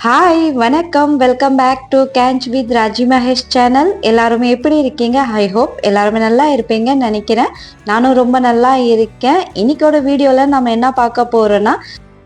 Hi வணக்கம், welcome back to கேன்ச் with Raji Mahesh channel. எல்லாருமே எப்படி இருக்கீங்க? ஐ ஹோப் எல்லாருமே நல்லா இருப்பீங்கன்னு நினைக்கிறேன். நானும் ரொம்ப நல்லா இருக்கேன். இன்னைக்கோட வீடியோவில் நம்ம என்ன பார்க்க போகிறோன்னா,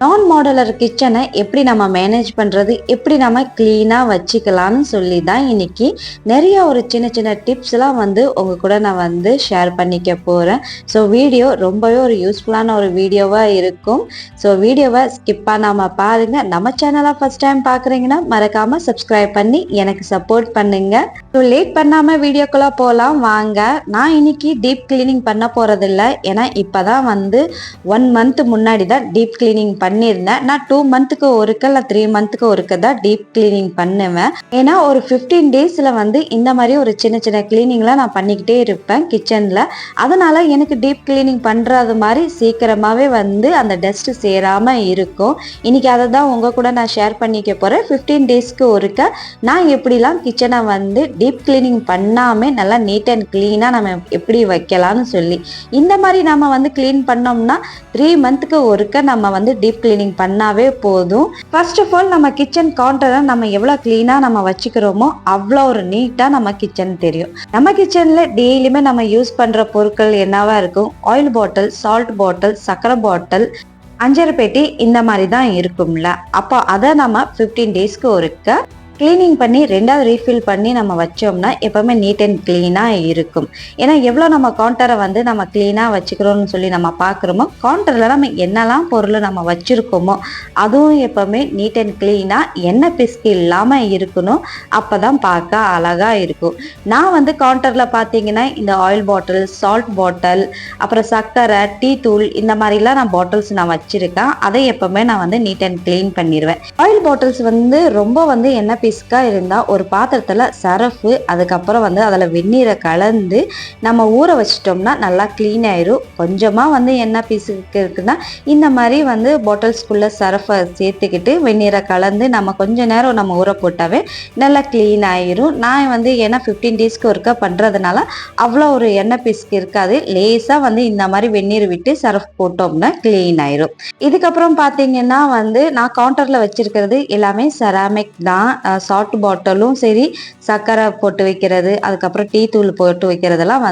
நான் மாடலர் கிச்சனை எப்படி நம்ம மேனேஜ் பண்ணுறது, எப்படி நம்ம க்ளீனாக வச்சுக்கலான்னு சொல்லி தான் இன்னைக்கு நிறைய ஒரு சின்ன சின்ன டிப்ஸ்லாம் உங்கள் கூட நான் ஷேர் பண்ணிக்க போகிறேன். ஸோ வீடியோ ரொம்பவே ஒரு யூஸ்ஃபுல்லான ஒரு வீடியோவாக இருக்கும். ஸோ வீடியோவை ஸ்கிப் பண்ணாமல் பாருங்கள். நம்ம சேனலை ஃபஸ்ட் டைம் பார்க்குறீங்கன்னா மறக்காமல் சப்ஸ்கிரைப் பண்ணி எனக்கு சப்போர்ட் பண்ணுங்கள். ஸோ லேட் பண்ணாமல் வீடியோக்குள்ளே போகலாம் வாங்க. நான் இன்னைக்கு டீப் கிளீனிங் பண்ண போகிறதில்ல. ஏன்னா இப்போ தான் 1 மந்த் முன்னாடி தான் டீப் கிளீனிங் பண்ணியிருந்தேன். நான் 2 மந்த்துக்கு ஒருக்க இல்லை 3 மந்த்துக்கு ஒருக்க தான் டீப் கிளீனிங் பண்ணுவேன். ஏன்னா ஒரு 15 டேஸில் இந்த மாதிரி ஒரு சின்ன சின்ன கிளீனிங்லாம் நான் பண்ணிக்கிட்டே இருப்பேன் கிச்சனில். அதனால் எனக்கு டீப் கிளீனிங் பண்ணுறது மாதிரி சீக்கிரமாகவே அந்த டஸ்ட்டு சேராமல் இருக்கும். இன்றைக்கி அதை தான் உங்கள் கூட நான் ஷேர் பண்ணிக்க போகிறேன். 15 டேஸ்க்கு ஒருக்க நான் எப்படிலாம் கிச்சனை டீப் கிளீனிங் பண்ணாமல் நல்லா நீட் அண்ட் க்ளீனாக நம்ம எப்படி வைக்கலாம்னு சொல்லி. இந்த மாதிரி நம்ம க்ளீன் பண்ணோம்னா 3 மந்த்துக்கு ஒருக்க நம்ம டீப் கிளீனிங் பண்ணாவே போதும். ஃபர்ஸ்ட் ஆஃப் ஆல் நம்ம கிச்சன் கவுண்டரை நம்ம எவ்வளோ க்ளீனாக நம்ம வச்சுக்கிறோமோ அவ்வளோ ஒரு நீட்டாக நம்ம கிச்சன் தெரியும். நம்ம கிச்சனில் டெய்லியுமே நம்ம யூஸ் பண்ணுற பொருட்கள் என்னவா இருக்கும்? ஆயில் பாட்டில், சால்ட் பாட்டில், சர்க்கரை பாட்டில், அஞ்சரை பெட்டி, இந்த மாதிரி தான் இருக்கும்ல. அப்போ அதை நம்ம 15 டேஸ்க்கு ஒருக்க க்ளீனிங் பண்ணி 2வது ரீஃபில் பண்ணி நம்ம வச்சோம்னா எப்போவுமே நீட் அண்ட் க்ளீனாக இருக்கும். ஏன்னா எவ்வளோ நம்ம கவுண்டரை நம்ம க்ளீனாக வச்சுக்கிறோம்னு சொல்லி நம்ம பார்க்குறோமோ, கவுண்டரில் நம்ம என்னெல்லாம் பொருள் நம்ம வச்சுருக்கோமோ அதுவும் எப்போவுமே நீட் அண்ட் க்ளீனாக எண்ணெய் பிஸ்கு இல்லாமல் இருக்கணும். அப்போ தான் பார்க்க அழகாக இருக்கும். நான் கவுண்டரில் பார்த்தீங்கன்னா இந்த ஆயில் பாட்டில், சால்ட் பாட்டில், அப்புறம் சர்க்கரை, டீ தூள், இந்த மாதிரிலாம் நான் பாட்டில்ஸ் நான் வச்சுருக்கேன். அதை எப்போவுமே நான் நீட் அண்ட் க்ளீன் பண்ணிடுவேன். ஆயில் பாட்டில்ஸ் ரொம்ப எண்ணெய் பிஸ்கா இருந்தால் ஒரு பாத்திரத்தில் சரஃபு, அதுக்கப்புறம் அதில் வெந்நீரை கலந்து நம்ம ஊற வச்சிட்டோம்னா நல்லா க்ளீன் ஆயிரும். கொஞ்சமாக எண்ணெய் பிசுக்கு இருக்குன்னா இந்த மாதிரி பாட்டில்ஸ்குள்ளே சரஃபை சேர்த்துக்கிட்டு வெந்நீரை கலந்து நம்ம கொஞ்ச நேரம் நம்ம ஊற போட்டாவே நல்லா க்ளீன் ஆயிரும். நான் ஏன்னா 15 டேஸ்க்கு ஒருக்க பண்ணுறதுனால அவ்வளோ ஒரு எண்ணெய் பிசுக்கு இருக்காது. லேசாக இந்த மாதிரி வெந்நீர் விட்டு சரஃப் போட்டோம்னா க்ளீன் ஆயிரும். இதுக்கப்புறம் பார்த்தீங்கன்னா நான் கவுண்டரில் வச்சிருக்கிறது எல்லாமே செராமிக் தான். சால்ட் பாட்டிலும் சரி, சர்க்கரை போட்டு வைக்கிறது, அதுக்கப்புறம் டீ தூள் போட்டு வைக்கிறதெல்லாம்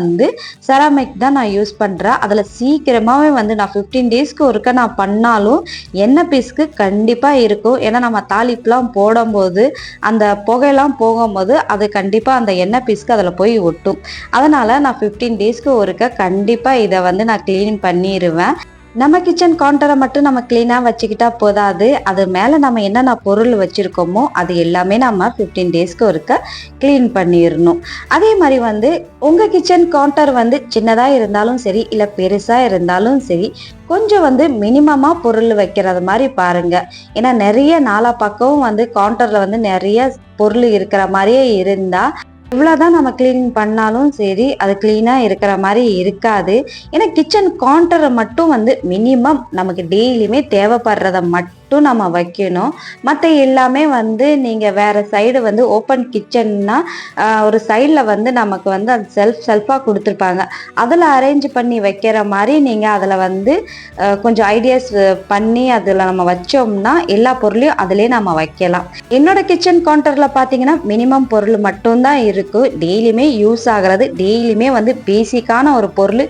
செராமிக் தான் நான் யூஸ் பண்ணுறேன். அதில் சீக்கிரமாகவே நான் 15 டேஸ்க்கு ஒருக்க நான் பண்ணாலும் எண்ணெய் பீஸ்க்கு கண்டிப்பாக இருக்கும். ஏன்னா நம்ம தாளிப்புலாம் போடும்போது அந்த புகையெல்லாம் போகும்போது அது கண்டிப்பாக அந்த எண்ணெய் பீஸ்க்கு அதில் போய் ஒட்டும். அதனால் நான் 15 டேஸ்க்கு ஒருக்க கண்டிப்பாக இதை நான் க்ளீன் பண்ணிடுவேன். நம்ம கிச்சன் கவுண்டரை மட்டும் நம்ம க்ளீனாக வச்சுக்கிட்டா போதாது. அது மேலே நம்ம என்னென்ன பொருள் வச்சுருக்கோமோ அது எல்லாமே நம்ம 15 டேஸ்க்கு ஒருக்க க்ளீன் பண்ணிடணும். அதே மாதிரி உங்கள் கிச்சன் கவுண்டர் சின்னதாக இருந்தாலும் சரி, இல்லை பெருசாக இருந்தாலும் சரி, கொஞ்சம் மினிமமாக பொருள் வைக்கிறது மாதிரி பாருங்கள். ஏன்னா நிறைய நாலா பக்கம் கவுண்டரில் நிறைய பொருள் இருக்கிற மாதிரியே இருந்தால் இவ்வளோதான் நம்ம க்ளீன் பண்ணாலும் சரி அது க்ளீனாக இருக்கிற மாதிரி இருக்காது. ஏன்னா கிச்சன் கவுண்டரை மட்டும் மினிமம் நமக்கு டெய்லியுமே தேவைப்படுறத மட்டும் நம்ம வைக்கணும். மற்ற எல்லாமே நீங்கள் வேறு சைடு ஓப்பன் கிச்சன்னா ஒரு சைடில் நமக்கு அது செல்ஃபாக கொடுத்துருப்பாங்க. அதில் அரேஞ்ச் பண்ணி வைக்கிற மாதிரி நீங்கள் அதில் கொஞ்சம் ஐடியாஸ் பண்ணி அதில் நம்ம வச்சோம்னா எல்லா பொருளையும் அதிலே நம்ம வைக்கலாம். என்னோட கிச்சன் கவுண்டரில் பார்த்தீங்கன்னா மினிமம் பொருள் மட்டும்தான் இருக்கும். டெய்லியுமே யூஸ் ஆகிறது, டெய்லியுமே பேசிக்கான ஒரு பொருள்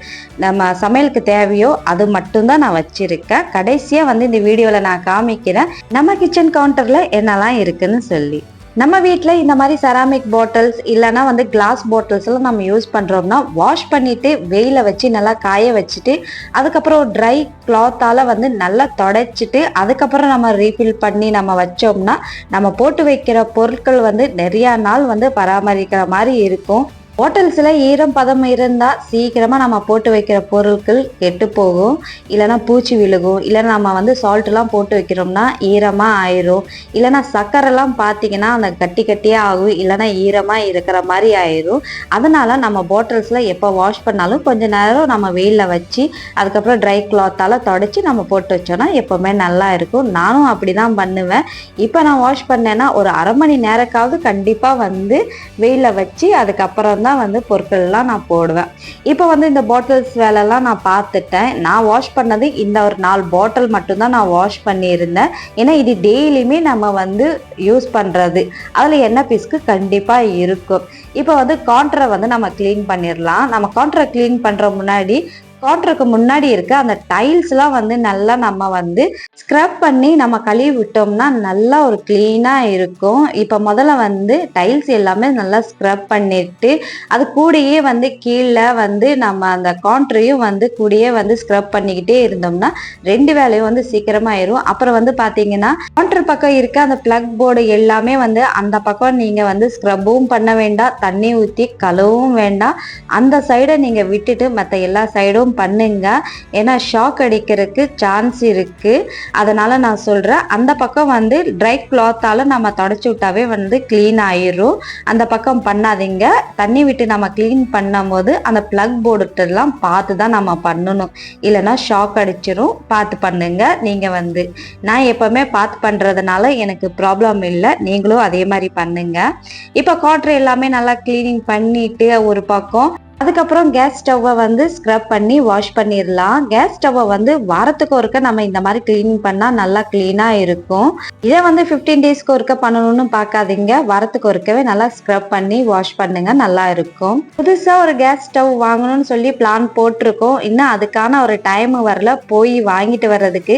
நம்ம சமையலுக்கு தேவையோ அது மட்டும்தான் நான் வச்சுருக்கேன். கடைசியாக இந்த வீடியோவில் நான் காமிக்கிறேன் நம்ம கிச்சன் கவுண்டரில் என்னெல்லாம் இருக்குன்னு சொல்லி. நம்ம வீட்டில் இந்த மாதிரி செராமிக் பாட்டில்ஸ் இல்லைனா கிளாஸ் பாட்டில்ஸ்லாம் நம்ம யூஸ் பண்ணுறோம்னா வாஷ் பண்ணிவிட்டு வெயில வச்சு நல்லா காய வச்சுட்டு அதுக்கப்புறம் ட்ரை கிளாத்தால் நல்லா தொடச்சிட்டு அதுக்கப்புறம் நம்ம ரீஃபில் பண்ணி நம்ம வச்சோம்னா நம்ம போட்டு வைக்கிற பொருட்கள் நிறையா நாள் பராமரிக்கிற மாதிரி இருக்கும். பாட்டில்ஸில் ஈரம் பதம் இருந்தால் சீக்கிரமாக நம்ம போட்டு வைக்கிற பொருட்கள் கெட்டு போகும், இல்லைனா பூச்சி விழுகும், இல்லைனா நம்ம சால்ட்லாம் போட்டு வைக்கிறோம்னா ஈரமாக ஆயிரும், இல்லைனா சர்க்கரைலாம் பார்த்திங்கன்னா அந்த கட்டி கட்டியாக ஆகும், இல்லைனா ஈரமாக இருக்கிற மாதிரி ஆயிரும். அதனால் நம்ம பாட்டில்ஸில் எப்போ வாஷ் பண்ணாலும் கொஞ்சம் நேரம் நம்ம வெயிலில் வச்சு அதுக்கப்புறம் ட்ரை கிளாத்தால் தொடச்சி நம்ம போட்டு வச்சோன்னா எப்போவுமே நல்லா இருக்கும். நானும் அப்படி தான் பண்ணுவேன். இப்போ நான் வாஷ் பண்ணேன்னா ஒரு 1/2 மணி நேரக்காவது கண்டிப்பாக வெயிலில் வச்சு அதுக்கப்புறம் மட்டும்தான் வந்து பொருட்கள்லாம் நான் போடுவேன். இப்போ வந்து இந்த பாட்டில்ஸ் வேலைலாம் நான் பார்த்துட்டேன். நான் வாஷ் பண்ணது இந்த ஒரு 4 பாட்டில் மட்டும்தான் நான் வாஷ் பண்ணியிருந்தேன். ஏன்னா இது டெய்லியுமே நம்ம வந்து யூஸ் பண்ணுறது, அதில் எண்ணெய் பிஸ்கு கண்டிப்பாக இருக்கும். இப்போ வந்து கவுண்டரை வந்து நம்ம க்ளீன் பண்ணிடலாம். நம்ம கவுண்டரை க்ளீன் பண்ணுற முன்னாடி கவுண்டருக்கு முன்னாடி இருக்க அந்த டைல்ஸ்லாம் வந்து நல்லா நம்ம வந்து ஸ்க்ரப் பண்ணி நம்ம கழுவி விட்டோம்னா நல்லா ஒரு க்ளீனாக இருக்கும். இப்போ முதல்ல வந்து டைல்ஸ் எல்லாமே நல்லா ஸ்க்ரப் பண்ணிட்டு அது கூடயே வந்து கீழே வந்து நம்ம அந்த கவுண்டரையும் வந்து கூடயே வந்து ஸ்க்ரப் பண்ணிக்கிட்டே இருந்தோம்னா 2 வேலையும் வந்து சீக்கிரமாயிரும். அப்புறம் வந்து பார்த்தீங்கன்னா கவுண்டர் பக்கம் இருக்க அந்த பிளக் போர்டு எல்லாமே வந்து அந்த பக்கம் நீங்கள் வந்து ஸ்க்ரப்பும் பண்ண வேண்டாம், தண்ணி ஊற்றி கழுவும் வேண்டாம். அந்த சைடை நீங்கள் விட்டுட்டு மற்ற எல்லா சைடும் பண்ணுங்க. ஏன்னா ஷாக் அடிக்கிறதுக்கு சான்ஸ் இருக்கு. அதனால நான் சொல்றேன், அந்த பக்கம் வந்து ட்ரை கிளாத்தால நம்ம தொடச்சி விட்டாவே வந்து கிளீன் ஆயிரும். அந்த பக்கம் பண்ணாதீங்க. தண்ணி விட்டு நம்ம கிளீன் பண்ணும் போது அந்த பிளக் போர்டுலாம் பார்த்து தான் நம்ம பண்ணணும், இல்லைன்னா ஷாக் அடிச்சிரும். பார்த்து பண்ணுங்க. நீங்க வந்து நான் எப்பவுமே பார்த்து பண்றதுனால எனக்கு ப்ராப்ளம் இல்லை, நீங்களும் அதே மாதிரி பண்ணுங்க. இப்போ கவுண்டர் எல்லாமே நல்லா கிளீனிங் பண்ணிட்டு ஒரு பக்கம் அதுக்கப்புறம் கேஸ் ஸ்டவ்வை வந்து ஸ்க்ரப் பண்ணி வாஷ் பண்ணிடலாம். கேஸ் ஸ்டவ்வை வந்து வாரத்துக்கு ஒருக்க நம்ம இந்த மாதிரி கிளீனிங் பண்ணால் நல்லா க்ளீனாக இருக்கும். இதை வந்து 15 டேஸ்க்கு ஒருக்க பண்ணணும்னு பார்க்காதீங்க. வாரத்துக்கு ஒருக்கவே நல்லா ஸ்க்ரப் பண்ணி வாஷ் பண்ணுங்க, நல்லா இருக்கும். புதுசாக ஒரு கேஸ் ஸ்டவ் வாங்கணும்னு சொல்லி பிளான் போட்டிருக்கோம். இன்னும் அதுக்கான ஒரு டைம் வரல. போய் வாங்கிட்டு வர்றதுக்கு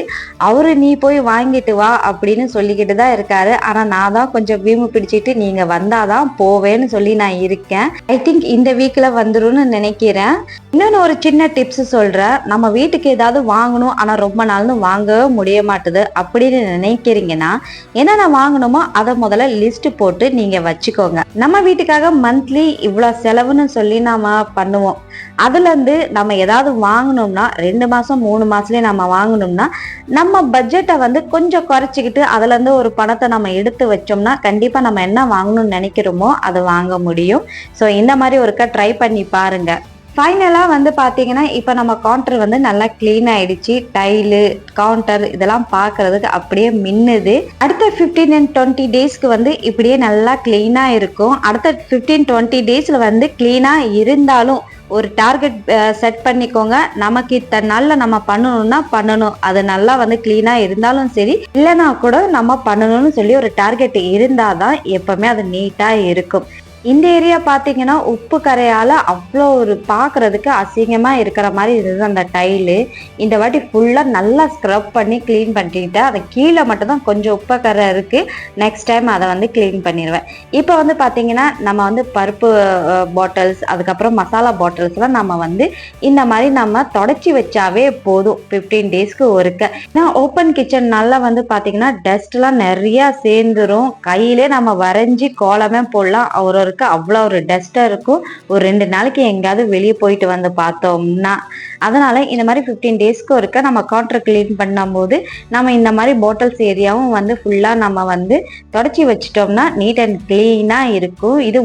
அவரு நீ போய் வாங்கிட்டு வா அப்படின்னு சொல்லிக்கிட்டு தான் இருக்காரு. ஆனால் நான் தான் கொஞ்சம் வீம்பு பிடிச்சிட்டு நீங்கள் வந்தாதான் போவேன்னு சொல்லி நான் இருக்கேன். ஐ திங்க் இந்த வீக்கில் வந்துடும் நினைக்கிறேன். இன்னொன்னு ஒரு சின்ன டிப்ஸ் சொல்றேன். நம்ம வீட்டுக்கு ஏதாவது வாங்கணும் ஆனா ரொம்ப நாள்னு வாங்கவே முடிய மாட்டுது அப்படின்னு நினைக்கிறீங்கன்னா என்னென்ன வாங்கணுமோ அதை முதல்ல லிஸ்ட் போட்டு நீங்க வச்சுக்கோங்க. நம்ம வீட்டுக்காக மந்த்லி இவ்வளவு செலவுன்னு சொல்லி நாம பண்ணுவோம். அதுல இருந்து நம்ம ஏதாவது வாங்கணும்னா 2 மாசம் 3 மாசத்துலயே நம்ம வாங்கணும்னா நம்ம பட்ஜெட்டை வந்து கொஞ்சம் குறைச்சிக்கிட்டு அதுல இருந்து ஒரு பணத்தை நம்ம எடுத்து வச்சோம்னா கண்டிப்பா நம்ம என்ன வாங்கணும்னு நினைக்கிறோமோ அதை வாங்க முடியும். ஸோ இந்த மாதிரி ஒருக்கா ட்ரை பண்ணி பாருங்க. ஃபைனலாக வந்து பார்த்தீங்கன்னா இப்போ நம்ம கவுண்டர் வந்து நல்லா க்ளீன் ஆயிடுச்சு. டைலு கவுண்டர் இதெல்லாம் பார்க்கறதுக்கு அப்படியே மின்னுது. அடுத்த 15 and 20 டேஸ்க்கு வந்து இப்படியே நல்லா க்ளீனாக இருக்கும். அடுத்த 15-20 டேஸில் வந்து க்ளீனாக இருந்தாலும் ஒரு டார்கெட் செட் பண்ணிக்கோங்க. நமக்கு இத்தனை நாளில் நம்ம பண்ணணும்னா பண்ணணும். அது நல்லா வந்து க்ளீனாக இருந்தாலும் சரி, இல்லைனா கூட நம்ம பண்ணணும்னு சொல்லி ஒரு டார்கெட் இருந்தால் தான் எப்பவுமே அது நீட்டாக இருக்கும். இந்த ஏரியா பார்த்தீங்கன்னா உப்பு கரையால் அவ்வளோ ஒரு பார்க்குறதுக்கு அசிங்கமாக இருக்கிற மாதிரி இருந்தது அந்த டைலு. இந்த வாட்டி ஃபுல்லாக நல்லா ஸ்க்ரப் பண்ணி க்ளீன் பண்ணிட்டேன். அதை கீழே மட்டும்தான் கொஞ்சம் உப்பு கரை இருக்குது. நெக்ஸ்ட் டைம் அதை வந்து க்ளீன் பண்ணிடுவேன். இப்போ வந்து பார்த்தீங்கன்னா நம்ம வந்து பருப்பு பாட்டில்ஸ் அதுக்கப்புறம் மசாலா பாட்டில்ஸ்லாம் நம்ம வந்து இந்த மாதிரி நம்ம தொடச்சி வச்சாவே போதும் 15 டேஸ்க்கு ஒருக்க. ஏன்னா ஓப்பன் கிச்சன்னால வந்து பார்த்தீங்கன்னா டஸ்ட்லாம் நிறையா சேர்ந்துரும். கையிலே நம்ம வரைஞ்சி கோலமே போடலாம். ஒரு அவ்வளோ ஒரு டஸ்டா இருக்கும். ஒரு 2 நாளைக்கு எங்கேயாவது வெளியே போயிட்டு வந்து பார்த்தோம்னா அதனால இந்த மாதிரி 15 டேஸ்க்கு ஒருக்க நம்ம கவுண்டர் கிளீன் பண்ணும்போது நம்ம இந்த மாதிரி பாட்டில்ஸ் ஏரியாவும் வந்து ஃபுல்லா நம்ம வந்து தொடச்சி வச்சிட்டோம்னா நீட் அண்ட் கிளீனா இருக்கும். இது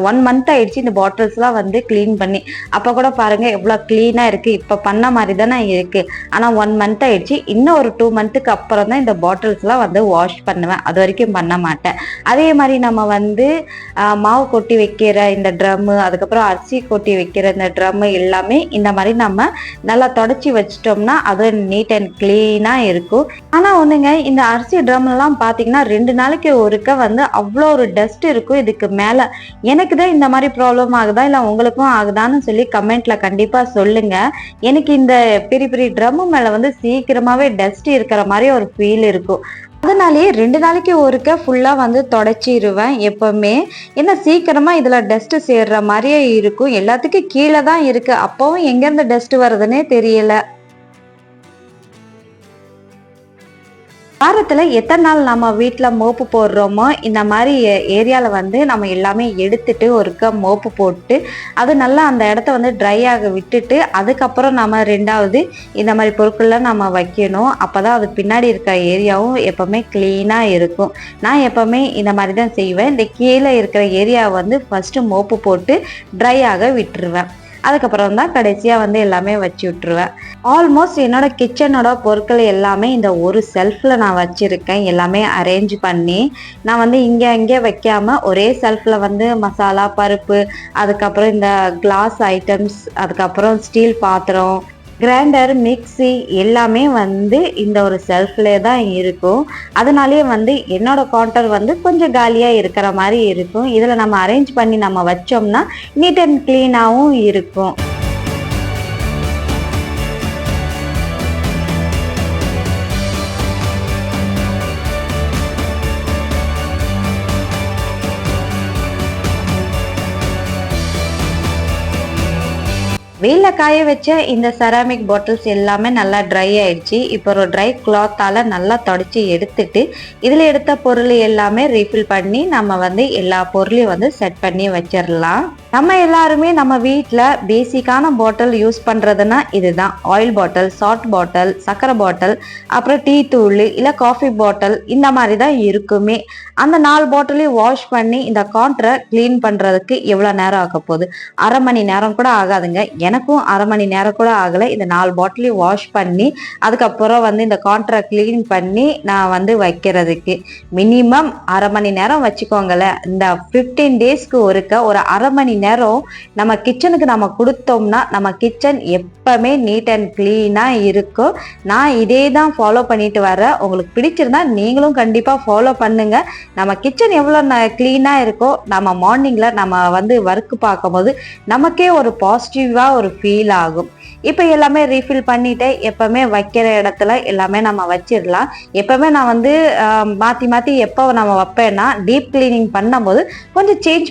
ஒன் மந்த் ஆயிடுச்சு இந்த பாட்டில்ஸ்லாம் வந்து கிளீன் பண்ணி. அப்போ கூட பாருங்க எவ்வளோ கிளீனா இருக்கு. இப்போ பண்ண மாதிரி தானே இருக்கு. ஆனால் 1 மந்த் ஆயிடுச்சு. இன்னும் ஒரு 2 மந்த்துக்கு அப்புறம் தான் இந்த பாட்டில்ஸ்லாம் வந்து வாஷ் பண்ணுவேன். அது வரைக்கும் பண்ண மாட்டேன். அதே மாதிரி நம்ம வந்து மாவு கொட்டி வைக்கிற இந்த ட்ரம்மு அதுக்கப்புறம் அரிசி கொட்டி வைக்கிற இந்த ட்ரம்மு எல்லாமே இந்த மாதிரி நம்ம நல்லா தொடச்சி வச்சிட்டோம்னா அது நீட் அண்ட் கிளீனா இருக்கும். ஆனா ஒண்ணுங்க, இந்த அரிசி ட்ரம் எல்லாம் பாத்தீங்கன்னா 2 நாளைக்கு ஒருக்க வந்து அவ்வளோ ஒரு டஸ்ட் இருக்கும். இதுக்கு மேல எனக்கு தான் இந்த மாதிரி ப்ராப்ளம் ஆகுதா இல்ல உங்களுக்கும் ஆகுதான்னு சொல்லி கமெண்ட்ல கண்டிப்பா சொல்லுங்க. எனக்கு இந்த பெரிய பெரிய ட்ரம்மு மேல வந்து சீக்கிரமாவே டஸ்ட் இருக்கிற மாதிரி ஒரு ஃபீல் இருக்கும். அதனாலேயே 2 நாளைக்கு ஒருக்க ஃபுல்லா வந்து தொடச்சிருவேன் எப்பவுமே. ஏன்னா சீக்கிரமா இதுல டஸ்ட் சேர்ற மாதிரியே இருக்கும். எல்லாத்துக்கும் கீழே தான் இருக்கு. அப்பவும் எங்க இருந்து டஸ்ட் வருதுன்னே தெரியல. வாரத்துல எத்தனை நாள் நம்ம வீட்டுல மோப்பு போடுறோமோ இந்த மாதிரி ஏரியால வந்து நம்ம எல்லாமே எடுத்துட்டு ஒருக்க மோப்பு போட்டு அது நல்லா அந்த இடத்த வந்து ட்ரை ஆக விட்டுட்டு அதுக்கப்புறம் நம்ம 2வது இந்த மாதிரி பொருட்கள்லாம் நம்ம வைக்கணும். அப்பதான் அது பின்னாடி இருக்க ஏரியாவும் எப்பவுமே கிளீனா இருக்கும். நான் எப்பவுமே இந்த மாதிரி தான் செய்வேன். இந்த கீழே இருக்கிற ஏரியாவை வந்து ஃபர்ஸ்ட் மோப்பு போட்டு ட்ரை ஆக விட்டுருவேன். அதுக்கப்புறம் தான் கடைசியாக வந்து எல்லாமே வச்சு விட்டுருவேன். ஆல்மோஸ்ட் என்னோட கிச்சனோட பொருட்கள் எல்லாமே இந்த ஒரு செல்ஃபில் நான் வச்சுருக்கேன். எல்லாமே அரேஞ்ச் பண்ணி நான் வந்து இங்கே வைக்காமல் ஒரே செல்ஃபில் வந்து மசாலா, பருப்பு, அதுக்கப்புறம் இந்த கிளாஸ் ஐட்டம்ஸ், அதுக்கப்புறம் ஸ்டீல் பாத்திரம், கிரைண்டர், மிக்ஸி எல்லாமே வந்து இந்த ஒரு செல்ஃப்லேயே தான் இருக்கும். அதனாலேயே வந்து என்னோட கவுண்டர் வந்து கொஞ்சம் காலியாக இருக்கிற மாதிரி இருக்கும். இதில் நம்ம அரேஞ்ச் பண்ணி நம்ம வச்சோம்னா நீட் அண்ட் க்ளீனாகவும் இருக்கும். வெயிலில் காய வச்ச இந்த செராமிக் பாட்டில்ஸ் எல்லாமே நல்லா ட்ரை ஆயிடுச்சு. இப்போ ஒரு ட்ரை கிளாத்தால் நல்லா தொடச்சி எடுத்துட்டு இதில் எடுத்த பொருள் எல்லாமே ரீஃபில் பண்ணி நம்ம வந்து எல்லா பொருளையும் வந்து செட் பண்ணி வச்சிடலாம். நம்ம எல்லாருமே நம்ம வீட்டில் பேசிக்கான பாட்டில் யூஸ் பண்ணுறதுன்னா இதுதான். ஆயில் பாட்டில், சால்ட் பாட்டில், சர்க்கரை பாட்டில், அப்புறம் டீ தூள் இல்லை காஃபி பாட்டில், இந்த மாதிரி தான் இருக்குமே. அந்த 4 பாட்டிலையும் வாஷ் பண்ணி இந்த கவுண்டரை க்ளீன் பண்ணுறதுக்கு எவ்வளோ நேரம் ஆக போகுது? அரை மணி நேரம் கூட ஆகாதுங்க. எனக்கும் அரை மணி நேரம் கூட ஆகலை. இந்த 4 பாட்டிலையும் வாஷ் பண்ணி அதுக்கப்புறம் வந்து இந்த கவுண்டரை க்ளீன் பண்ணி நான் வந்து வைக்கிறதுக்கு மினிமம் அரை மணி நேரம் வச்சுக்கோங்களேன். இந்த 15 டேஸ்க்கு ஒரு அரை மணி நேரம் நம்ம கிச்சனுக்கு நம்ம கொடுத்தோம்னா நம்ம கிச்சன் எப்பவுமே நீட் அண்ட் கிளீனா இருக்கும். நான் இதே தான் ஃபாலோ பண்ணிட்டு வரேன். உங்களுக்கு பிடிச்சிருந்தா நீங்களும் கண்டிப்பா ஃபாலோ பண்ணுங்க. நம்ம கிச்சன் எவ்வளோ கிளீனா இருக்கோ நம்ம மார்னிங்ல நம்ம வந்து ஒர்க் பார்க்கும்போது நமக்கே ஒரு பாசிட்டிவா ஒரு ஃபீல் ஆகும். இப்போ எல்லாமே ரீஃபில் பண்ணிட்டு எப்பவுமே வைக்கிற இடத்துல எல்லாமே நம்ம வச்சிடலாம். எப்பவுமே நான் வந்து மாற்றி எப்போ நம்ம வைப்பேன்னா டீப் கிளீனிங் பண்ணும்போது கொஞ்சம் சேஞ்ச்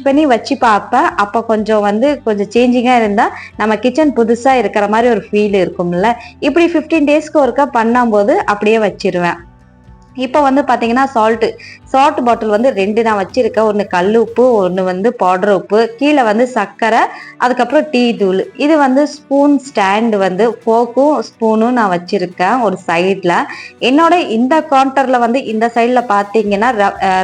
பண்ணி வச்சு பார்ப்பேன். அப்போ கொஞ்சம் சேஞ்சிங்காக இருந்தால் நம்ம கிச்சன் புதுசாக இருக்கிற மாதிரி ஒரு ஃபீல் இருக்கும்ல. இப்படி 15 டேஸ்க்கு ஒருக்கா பண்ணும்போது அப்படியே வச்சிருவேன். இப்போ வந்து பார்த்தீங்கன்னா சால்ட் பாட்டில் வந்து 2 நான் வச்சிருக்கேன். ஒன்று கல் உப்பு, ஒன்று வந்து பவுடர் உப்பு, கீழே வந்து சர்க்கரை, அதுக்கப்புறம் டீ தூள். இது வந்து ஸ்பூன் ஸ்டாண்டு வந்து ஃபோக்கும் ஸ்பூனும் நான் வச்சிருக்கேன் ஒரு சைடில். என்னோட இந்த கவுண்டரில் வந்து இந்த சைடில் பார்த்தீங்கன்னா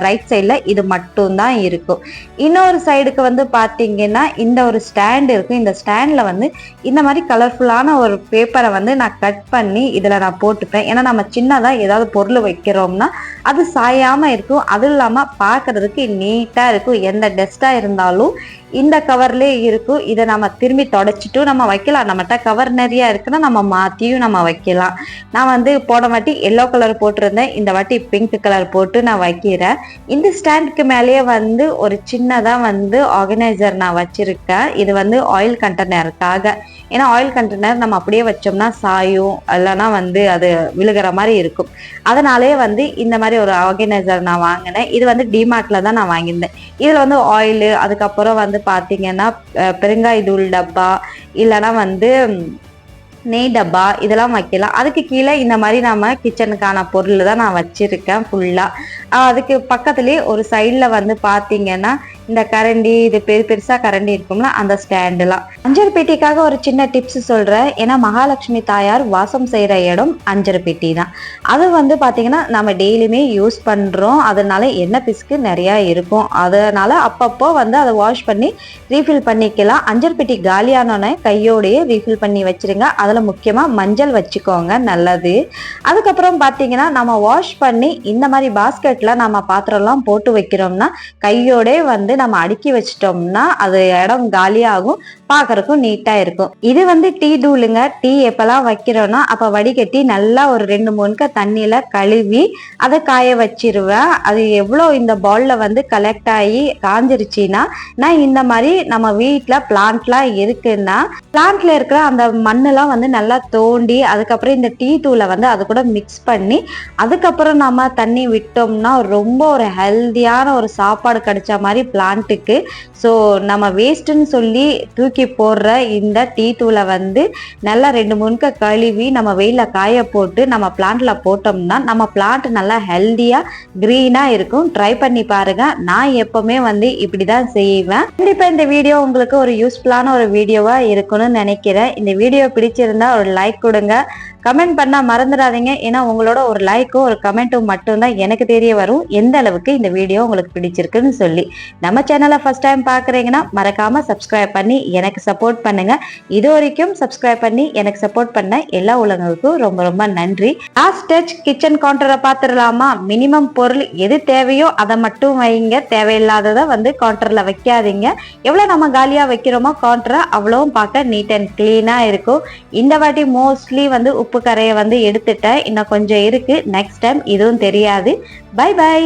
ரைட் சைடில் இது மட்டும்தான் இருக்கும். இன்னொரு சைடுக்கு வந்து பார்த்தீங்கன்னா இந்த ஒரு ஸ்டாண்டு இருக்கும். இந்த ஸ்டாண்டில் வந்து இந்த மாதிரி கலர்ஃபுல்லான ஒரு பேப்பரை வந்து நான் கட் பண்ணி இதில் நான் போட்டுப்பேன். ஏன்னா நம்ம சின்னதாக ஏதாவது பொருள் வைக்கிறோம்னா அது சாயாமல் இருக்கும். அதுவும் இல்லாமல் பார்க்கறதுக்கு நீட்டாக இருக்கும். எந்த டஸ்ட்டாக இருந்தாலும் இந்த கவர்லேயே இருக்கும். இதை நம்ம திரும்பி தொடச்சிட்டு நம்ம வைக்கலாம். நம்மகிட்ட கவர் நிறையா இருக்குன்னா நம்ம மாற்றியும் நம்ம வைக்கலாம். நான் வந்து போன வாட்டி எல்லோ கலர் போட்டிருந்தேன். இந்த வாட்டி பிங்க் கலர் போட்டு நான் வைக்கிறேன். இந்த ஸ்டாண்டுக்கு மேலேயே வந்து ஒரு சின்னதாக வந்து ஆர்கனைசர் நான் வச்சிருக்கேன். இது வந்து ஆயில் கண்டெய்னருக்காக. ஏன்னா ஆயில் கண்டெய்னர் நம்ம அப்படியே வச்சோம்னா சாயும், இல்லைன்னா வந்து அது விழுகிற மாதிரி இருக்கும். அதனாலே வந்து இந்த மாதிரி ஒரு ஆர்கனைசர் நான் வாங்கினேன். இது வந்து டிமார்ட்ல தான் நான் வாங்கியிருந்தேன். இதில் வந்து ஆயிலு, அதுக்கப்புறம் வந்து பார்த்தீங்கன்னா பெருங்காய தூள் டப்பா, இல்லைன்னா வந்து நெய் டப்பா, இதெல்லாம் வைக்கலாம். அதுக்கு கீழே இந்த மாதிரி நம்ம கிச்சனுக்கான பொருள் தான் நான் வச்சிருக்கேன் ஃபுல்லாக. அதுக்கு பக்கத்துலேயே ஒரு சைடில் வந்து பார்த்தீங்கன்னா இந்த கரண்டி, இது பெருசாக கரண்டி இருக்கும்ல, அந்த ஸ்டாண்டுலாம். அஞ்சரை பெட்டிக்காக ஒரு சின்ன டிப்ஸ் சொல்கிறேன். ஏன்னா மகாலட்சுமி தாயார் வாசம் செய்கிற இடம் அஞ்சரை பெட்டி தான். அது வந்து பார்த்தீங்கன்னா நம்ம டெய்லியுமே யூஸ் பண்ணுறோம். அதனால எண்ணெய் பிசுக்கு நிறையா இருக்கும். அதனால் அப்பப்போ வந்து அதை வாஷ் பண்ணி ரீஃபில் பண்ணிக்கலாம். அஞ்சரை பெட்டி காலியானோன்னே கையோடையே ரீஃபில் பண்ணி வச்சுருங்க. அதில் முக்கியமாக மஞ்சள் வச்சுக்கோங்க, நல்லது. அதுக்கப்புறம் பார்த்தீங்கன்னா நம்ம வாஷ் பண்ணி இந்த மாதிரி பாஸ்கெட்டில் நம்ம பாத்திரம்லாம் போட்டு வைக்கிறோம்னா கையோடே வந்து நம்ம அடுக்கி வச்சிட்டோம்னா அது இடம் காலியாகும், பார்க்கறதுக்கும் நீட்டா இருக்கும். இது வந்து டீ தூளுங்க. டீ எப்பெல்லாம் வைக்கிறோன்னா அப்ப வடிகட்டி நல்லா ஒரு 2-3 தண்ணியில கழுவி அதை காய வச்சிருவேன். அது எவ்வளோ இந்த பால்ல வந்து கலெக்ட் ஆகி காஞ்சிருச்சுன்னா நான் இந்த மாதிரி நம்ம வீட்டுல பிளான்ட்லாம் இருக்குன்னா பிளான்ட்ல இருக்கிற அந்த மண்ணெல்லாம் வந்து நல்லா தோண்டி அதுக்கப்புறம் இந்த டீ தூளை வந்து அது கூட மிக்ஸ் பண்ணி அதுக்கப்புறம் நம்ம தண்ணி விட்டோம்னா ரொம்ப ஒரு ஹெல்தியான ஒரு சாப்பாடு கிடைச்ச மாதிரி பிளான்ட்டுக்கு. ஸோ நம்ம வேஸ்ட்டுன்னு சொல்லி தூக்கி போடுற இந்த டீ தூளை வந்து நல்லா 2-3 கழுவி நம்ம வெயிலில் காய போட்டு நம்ம பிளான்ட்ல போட்டோம்னா நம்ம பிளான்ட் நல்லா ஹெல்தியாக க்ரீனாக இருக்கும். ட்ரை பண்ணி பாருங்க. நான் எப்பவுமே வந்து இப்படி தான் செய்வேன். கண்டிப்பாக இந்த வீடியோ உங்களுக்கு ஒரு யூஸ்ஃபுல்லான ஒரு வீடியோவாக இருக்குன்னு நினைக்கிறேன். இந்த வீடியோ பிடிச்சிருந்தா ஒரு லைக் கொடுங்க. கமெண்ட் பண்ண மறந்துடாதீங்க. ஏன்னா உங்களோட ஒரு லைக்கும் ஒரு கமெண்ட்டும் மட்டும்தான் எனக்கு தெரிய வரும் எந்த அளவுக்கு இந்த வீடியோ உங்களுக்கு பிடிச்சிருக்குன்னு சொல்லி. நம்ம சேனலை ஃபர்ஸ்ட் டைம் பார்க்குறீங்கன்னா மறக்காம சப்ஸ்கிரைப் பண்ணி எனக்கு சப்போர்ட் பண்ணுங்க. இது வரைக்கும் சப்ஸ்கிரைப் பண்ணி எனக்கு சப்போர்ட் பண்ண எல்லா உலகங்களுக்கும் ரொம்ப ரொம்ப நன்றி. லாஸ்ட் டச் கிச்சன் கவுண்டரை பார்த்துடலாமா? மினிமம் பொருள் எது தேவையோ அதை மட்டும் வைங்க, தேவையில்லாததை கவுண்டர்ல வைக்காதீங்க. எவ்வளவு நம்ம காலியா வைக்கிறோமோ கவுண்டரை அவ்வளவும் பார்க்க நீட் அண்ட் கிளீனா இருக்கும். இந்த வாட்டி மோஸ்ட்லி உப்பு கரையை எடுத்துட்டேன், இன்னும் கொஞ்சம் இருக்கு. நெக்ஸ்ட் டைம் இதுவும் தெரியாது. Bye by.